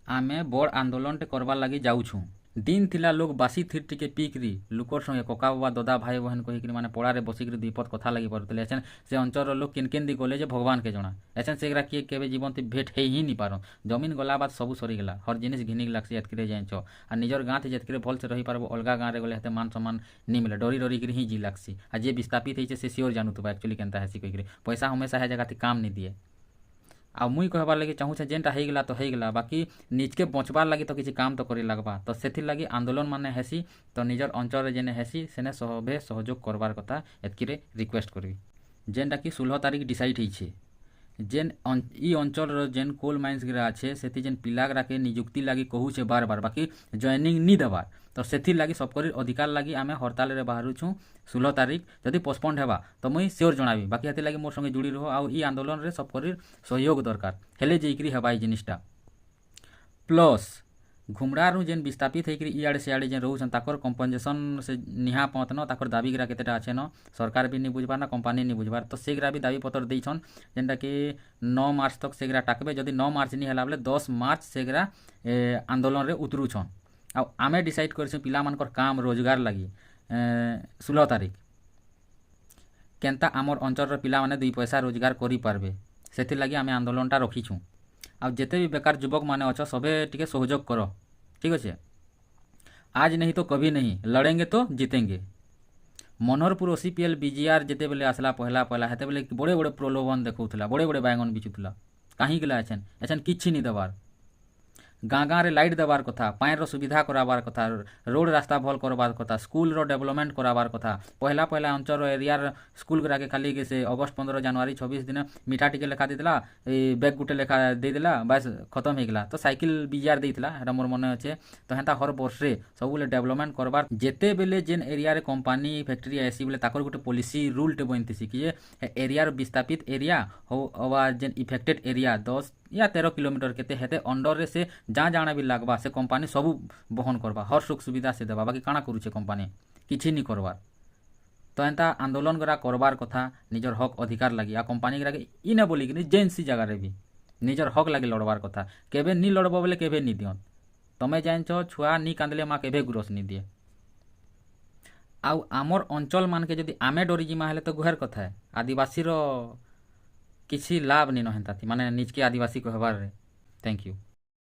आमे बड़ आंदोलनटे करबार लगी जाऊछुं। दिन थिला लोग बासी थीर टिके पीकरी लुकर संगे कका बाबा ददा भाई बहन कहीकि माने पड़ारे बसिकरी दुईपद कथा लगी पारुଥିଲେ। एछन से अंचल लोग केन केन दी गले जे भगवान के जणा। एछन सेगरा किए केबे जीवन ती भेट हे ही नी पारो। जमीन गला बाद सबु सरी गेला। हर जिनिस घिनिक लागसी एतकरे जाइछ। आ निजर गाँ थे जेतकरे भल से रही पारबो अलगा गाँ रे गले हेते मान सम्मान नी मिले। डरी डरी करी ही जी लागसी। आ जे विस्थापित हेइछे से सियोर जानुतबा एक्चुअली केनता हेसी कहीकरि। पैसा हमेशा हे जगह ती काम नी दिए। आ मुई कहबार लगी चाहूछे जेनटा ହେଇଗଲା तो ହେଇଗଲା बाकी निजके बचबार लगी तो किसी काम तो करी लागबा तो सेथिर लगी आंदोलन माने हेसी तो निजर अंचल जेने हेसी सेने सभे सहयोग करबार कथा एतकिरे रिक्वेस्ट करबी। जेनटा कि 16 तारीख डिसाइड ହେଇଛେ जेन इ अंचल जेन कोल माइन्स गिरा अच्छे से जेन पिलागरा के नियुक्ति लगी कहूछे बार बार बाकी जॉइनिंग नी देवार तो सेथिर लगी सबकर अधिकार लगी आमे हड़ताल रे बाहरुछु 16 तारीख जदि पोस्टपोन्ड हेबा तो मुई सियोर जणाबी। बाकी हेति लगी मोर संगे जुड़ी रहो आउ इ आंदोलन रे सबकर सहयोग दरकार हेले जेइकरी हेबा इ जिनिसटा प्लस घुमरारू जेन विस्थापित होकर इआड़े सियाड़े जेन रोचन ताकर कंपनसेसन से निहा पहुँचन ताकर दाबी गिरा केतेटा अच्छे न सरकार भी नहीं बुझबार ना कंपानी नहीं बुझबार तो सेगरा भी दाबी पत्र देछन जेनटा कि 9 मार्च तक सेगरा टाकबे जदि 9 मार्च नहीं होला बोले 10 मार्च सेगरा आंदोलन रे उतरुछन। आ आमे डिसाइड करछु पिला मानकर काम रोजगार लगी 16 तारीख केनता आमर अंचल पिला माने 2 पैसा रोजगार करि पारबे सेथि लगी आमे आंदोलनटा रखिछु। आ जिते भी बेकार युवक माने अच्छे सबे टिके सहयोग करो ठीक अच्छे। आज नहीं तो कभी नहीं लड़ेंगे तो जीतेंगे। मनोहरपुर ओसीपीएल बीजीआर जिते बेले आसला पहला पहला हेते बेले बड़े बड़े प्रलोभन देखौथला बड़े बड़े बैंगन बिचुथला कहीं गला एछन एछन किछि नहीं देवार गाँ गाँ रे लाइट देवार कथा पानी सुविधा कराबार कथा रोड रास्ता भल करबार कथा स्कूल रो डेवलपमेंट कराबार कथा पहला पहला अंचल एरियार स्कूल गुरा के खाली के से अगस्त 15 जनवरी 26 दिन मीठा टिके लेखा देदेला बैग गुटे लेखा देदेला बस खत्म हो गला तो साइकिल बीजार देइतला हेटा मोर मन अच्छे तो हेता हर वर्ष रे सबुले डेवलपमेंट करबार जेते बेले जेन एरिया रे कंपनी फैक्ट्री आसी बोले ताकर गुटे पॉलिसी रूल टे बनतिसी कि एरियार विस्थापित एरिया हो अवा जेन इफेक्टेड एरिया 10 या 13 किलोमीटर केते हेते अंडर रे से जहाँ जाना भी लागबा से कंपनी सबू बहन करबा हर सुख सुविधा से देबा बाकी काଣା करूछे कंपनी किछि नहीं करबार तो एंता आंदोलन गरा करबार कथा निजर हक अधिकार लगी आ कंपनी गरा के इ ना बोली कि जेनसी जगह रे भी निजर हक लगी लड़बार कथा केबे नी लड़बो बोले केबे नी दियन तमे जानछो छुआ नी कांदले माँ केबे गुरस नी दिए। आउ आमर अंचल मान के जदि आमे डरी जिमा हेले तो गुहर कथा है आदिवासी रो किसी लाभ नहीं न हेंता थी माने निज के आदिवासी को हबार रे। Thank you.